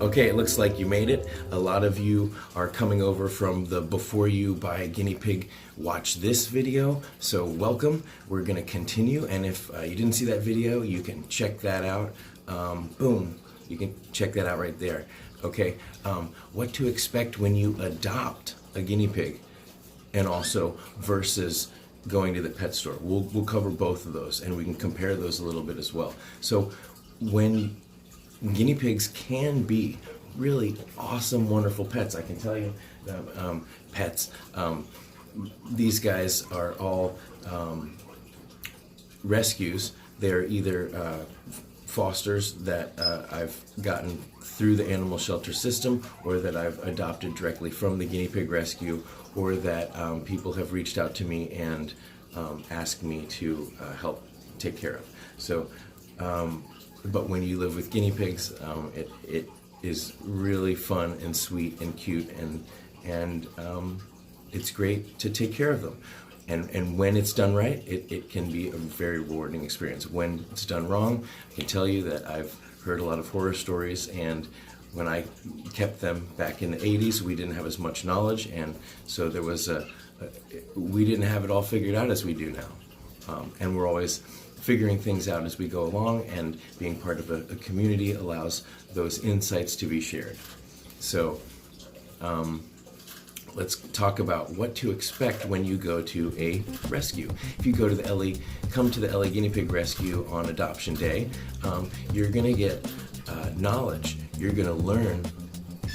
Okay, it looks like you made it. A lot of you are coming over from the Before You Buy a Guinea Pig Watch This video, so welcome. We're going to continue, and if you didn't see that video, you can check that out. Boom, you can check that out right there. Okay, what to expect when you adopt a guinea pig, and also versus going to the pet store. We'll cover both of those, and we can compare those a little bit as well. So when guinea pigs can be really awesome, wonderful pets. I can tell you, pets. These guys are all rescues. They're either fosters that I've gotten through the animal shelter system, or that I've adopted directly from the guinea pig rescue, or that people have reached out to me and asked me to help take care of. So. But when you live with guinea pigs, it is really fun and sweet and cute, and it's great to take care of them. And when it's done right, it can be a very rewarding experience. When it's done wrong, I can tell you that I've heard a lot of horror stories, and when I kept them back in the 80s, we didn't have as much knowledge, and so there was we didn't have it all figured out as we do now. And we're always figuring things out as we go along, and being part of a community allows those insights to be shared. So let's talk about what to expect when you go to a rescue. If you go to the come to the LA Guinea Pig Rescue on adoption day, you're gonna get knowledge. You're gonna learn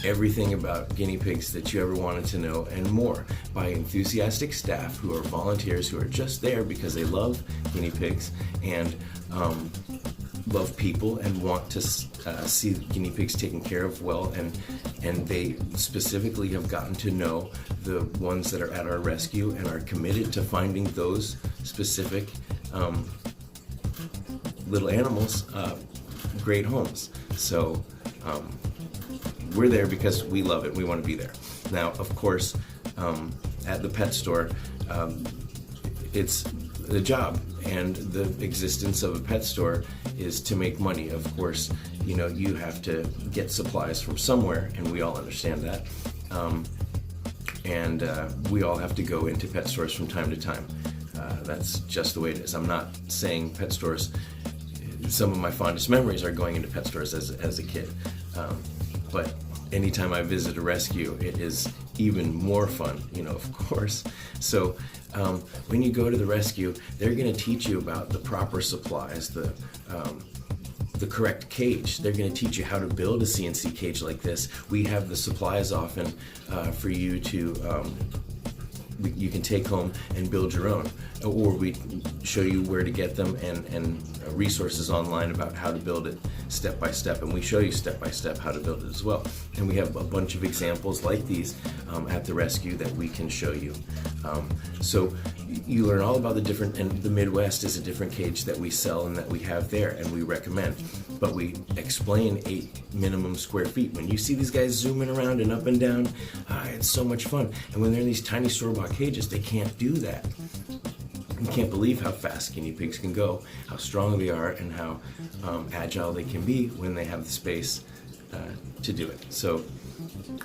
everything about guinea pigs that you ever wanted to know, and more, by enthusiastic staff who are volunteers, who are just there because they love guinea pigs and love people and want to see guinea pigs taken care of well, and they specifically have gotten to know the ones that are at our rescue and are committed to finding those specific little animals great homes. So we're there because we love it. We want to be there. Now, of course, at the pet store, it's the job, and the existence of a pet store is to make money. Of course, you have to get supplies from somewhere, and we all understand that. And we all have to go into pet stores from time to time. That's just the way it is. I'm not saying pet stores. Some of my fondest memories are going into pet stores as a kid. But anytime I visit a rescue, it is even more fun, of course. So when you go to the rescue, they're going to teach you about the proper supplies, the correct cage. They're going to teach you how to build a CNC cage like this. We have the supplies often for you to you can take home and build your own, or we show you where to get them, and resources online about how to build it step by step, and we show you step by step how to build it as well. And we have a bunch of examples like these at the rescue that we can show you. So you learn all about the different, and the Midwest is a different cage that we sell and that we have there and we recommend. But we explain 8 minimum square feet. When you see these guys zooming around and up and down, it's so much fun. And when they're in these tiny store-bought cages, they can't do that. You can't believe how fast guinea pigs can go, how strong they are, and how agile they can be when they have the space to do it. So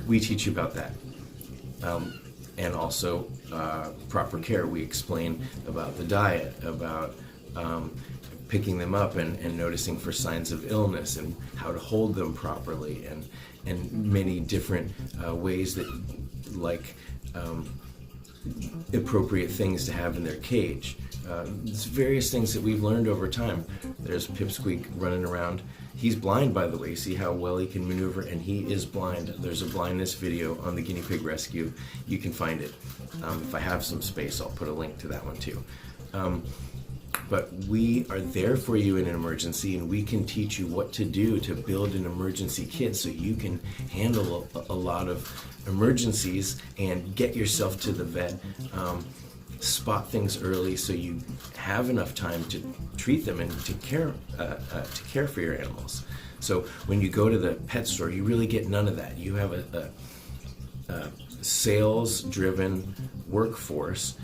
we teach you about that. And also proper care. We explain about the diet, about picking them up and noticing for signs of illness, and how to hold them properly, and many different ways that, like, appropriate things to have in their cage. There's various things that we've learned over time. There's Pipsqueak running around. He's blind, by the way. See how well he can maneuver, and he is blind. There's a blindness video on the Guinea Pig Rescue. You can find it. If I have some space, I'll put a link to that one too. But we are there for you in an emergency, and we can teach you what to do to build an emergency kit so you can handle a lot of emergencies and get yourself to the vet. Spot things early so you have enough time to treat them and to care for your animals. So when you go to the pet store, you really get none of that. You have a sales-driven workforce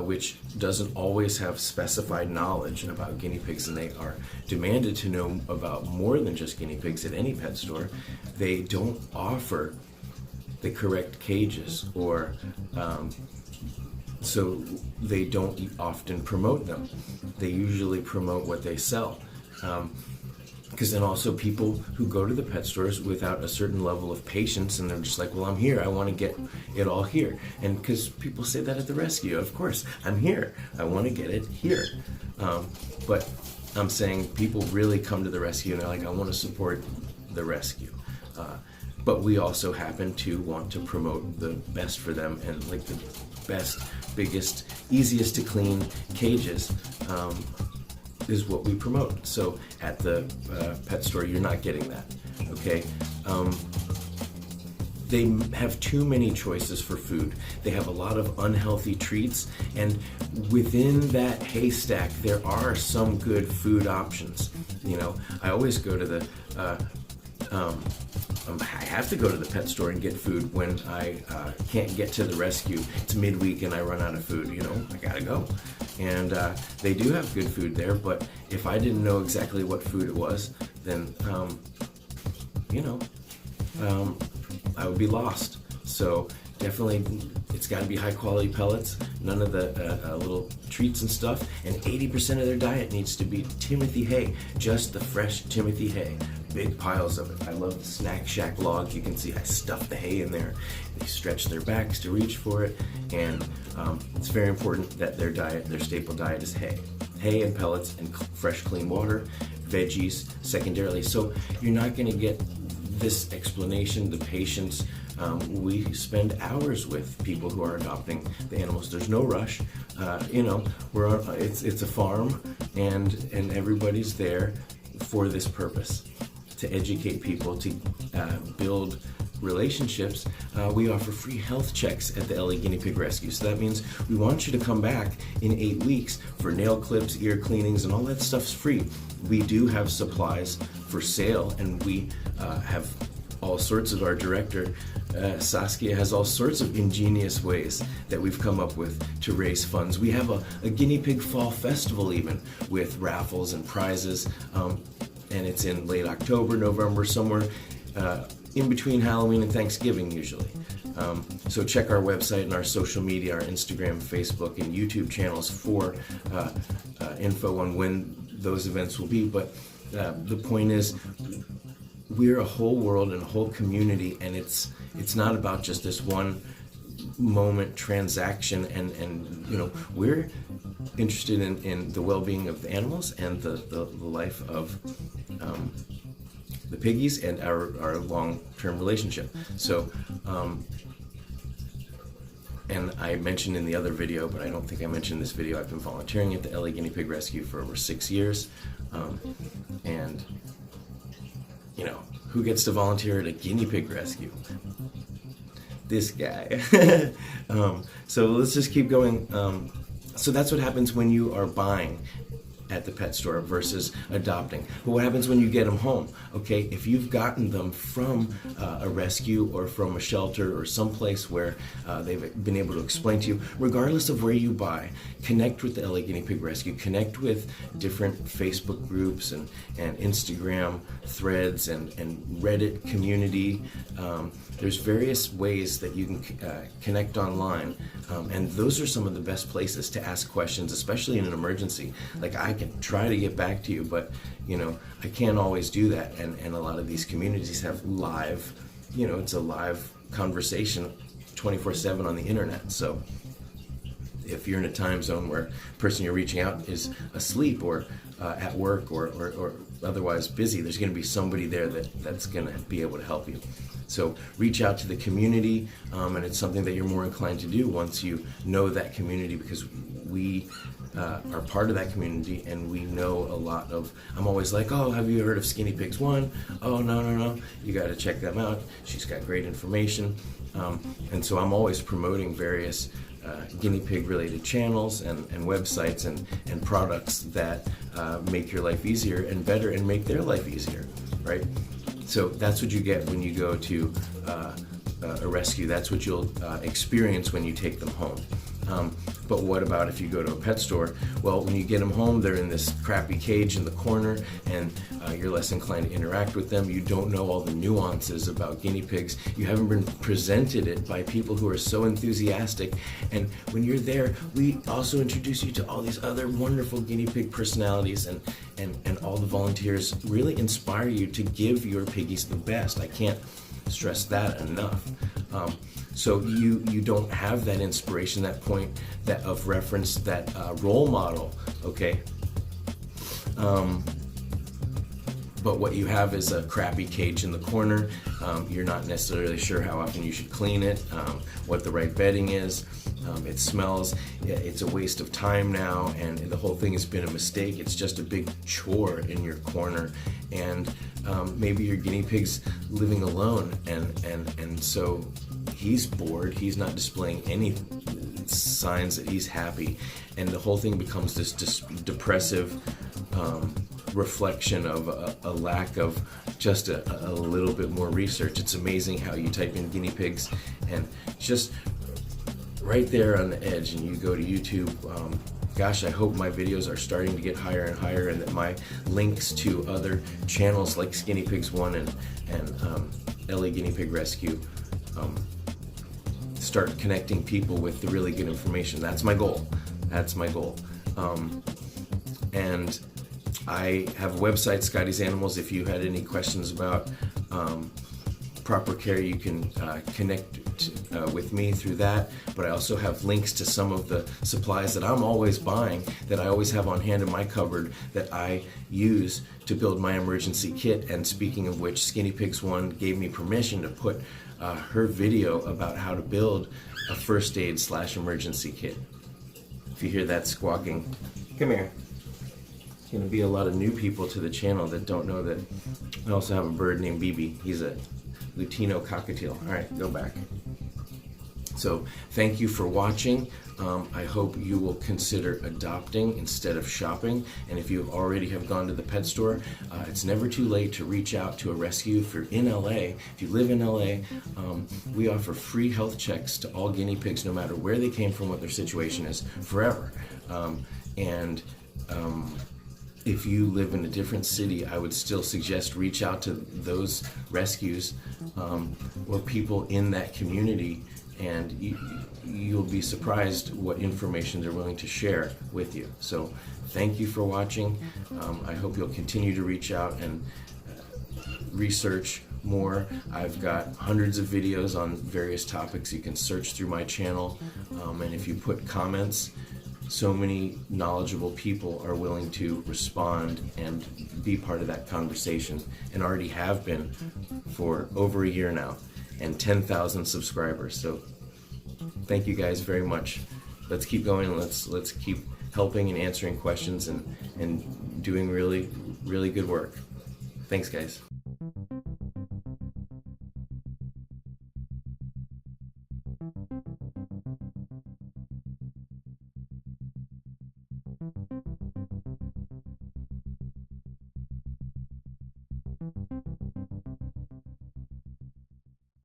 which doesn't always have specified knowledge about guinea pigs, and they are demanded to know about more than just guinea pigs at any pet store. They don't offer the correct cages, or so they don't often promote them. They usually promote what they sell. Because then also people who go to the pet stores without a certain level of patience, and they're just like, well, I'm here, I want to get it all here. And because people say that at the rescue, of course, I'm here, I want to get it here. But I'm saying people really come to the rescue and they're like, I want to support the rescue. But we also happen to want to promote the best for them, and like the best, biggest, easiest to clean cages is what we promote. So at the pet store, you're not getting that, okay? They have too many choices for food. They have a lot of unhealthy treats, and within that haystack, there are some good food options. You know, I always go to the I have to go to the pet store and get food when I can't get to the rescue. It's midweek and I run out of food, you know, I gotta go. And they do have good food there, but if I didn't know exactly what food it was, then, you know, I would be lost. So definitely, it's got to be high quality pellets, none of the little treats and stuff, and 80% of their diet needs to be Timothy hay, just the fresh Timothy hay, big piles of it. I love the Snack Shack log. You can see I stuff the hay in there. They stretch their backs to reach for it, and it's very important that their diet, their staple diet, is hay and pellets and fresh clean water, veggies secondarily. So you're not going to get this explanation, the patience. We spend hours with people who are adopting the animals. There's no rush. You know, it's a farm, and everybody's there for this purpose, to educate people, to build relationships. We offer free health checks at the LA Guinea Pig Rescue. So that means we want you to come back in 8 weeks for nail clips, ear cleanings, and all that stuff's free. We do have supplies for sale, and we have all sorts of, our director, Saskia, has all sorts of ingenious ways that we've come up with to raise funds. We have a guinea pig fall festival even, with raffles and prizes, and it's in late October, November, somewhere in between Halloween and Thanksgiving usually. So check our website and our social media, our Instagram, Facebook, and YouTube channels for info on when those events will be. But the point is, we're a whole world and a whole community, and it's not about just this one moment transaction, and you know, we're interested in the well-being of the animals and the life of the piggies and our long-term relationship. So and I mentioned in the other video, but I don't think I mentioned in this video, I've been volunteering at the LA Guinea Pig Rescue for over 6 years, and you know, who gets to volunteer at a guinea pig rescue? This guy. So let's just keep going. So that's what happens when you are buying at the pet store versus adopting. But what happens when you get them home? Okay, if you've gotten them from a rescue or from a shelter or someplace where they've been able to explain to you, regardless of where you buy, connect with the LA Guinea Pig Rescue, connect with different Facebook groups and Instagram threads and Reddit community. There's various ways that you can connect online, and those are some of the best places to ask questions, especially in an emergency. Like, I can try to get back to you, but you know, I can't always do that, and a lot of these communities have live, you know, it's a live conversation 24/7 on the internet. So if you're in a time zone where the person you're reaching out is asleep or at work or otherwise busy, there's going to be somebody there that's going to be able to help you. So reach out to the community, and it's something that you're more inclined to do once you know that community, because we are part of that community, and we know a lot of, I'm always like, oh, have you heard of Skinny Pigs 1? Oh, no, you got to check them out. She's got great information. And so I'm always promoting various guinea pig related channels and websites and products that make your life easier and better and make their life easier, right? So that's what you get when you go to a rescue. That's what you'll experience when you take them home. But what about if you go to a pet store? Well, when you get them home, they're in this crappy cage in the corner, and you're less inclined to interact with them. You don't know all the nuances about guinea pigs. You haven't been presented it by people who are so enthusiastic. And when you're there, we also introduce you to all these other wonderful guinea pig personalities, and all the volunteers really inspire you to give your piggies the best. I can't stress that enough. So you don't have that inspiration, that point that of reference, that role model, okay? But what you have is a crappy cage in the corner. You're not necessarily sure how often you should clean it, what the right bedding is. It smells. It's a waste of time now, and the whole thing has been a mistake. It's just a big chore in your corner, and maybe your guinea pig's living alone, and so he's bored. He's not displaying any signs that he's happy, and the whole thing becomes this depressive reflection of a lack of just a little bit more research. It's amazing how you type in guinea pigs, and just right there on the edge, and you go to YouTube. Gosh, I hope my videos are starting to get higher and higher, and that my links to other channels like Skinny Pigs 1 and Ellie Guinea Pig Rescue start connecting people with the really good information. That's my goal. That's my goal. And I have a website, Scotty's Animals. If you had any questions about proper care, you can connect with me through that. But I also have links to some of the supplies that I'm always buying, that I always have on hand in my cupboard, that I use to build my emergency kit. And speaking of which, Skinny Pigs 1 gave me permission to put her video about how to build a first aid / emergency kit. If you hear that squawking, come here. There's going to be a lot of new people to the channel that don't know that I also have a bird named BB. He's a Lutino cockatiel. All right, go back. So thank you for watching. I hope you will consider adopting instead of shopping. And if you already have gone to the pet store, it's never too late to reach out to a rescue. If you're in LA, if you live in LA, we offer free health checks to all guinea pigs, no matter where they came from, what their situation is, forever. If you live in a different city, I would still suggest reach out to those rescues or people in that community, and you'll be surprised what information they're willing to share with you. So thank you for watching. I hope you'll continue to reach out and research more. I've got hundreds of videos on various topics. You can search through my channel, and if you put comments, so many knowledgeable people are willing to respond and be part of that conversation, and already have been for over a year now, and 10,000 subscribers. So thank you guys very much. Let's keep going. Let's keep helping and answering questions and doing really, really good work. Thanks, guys.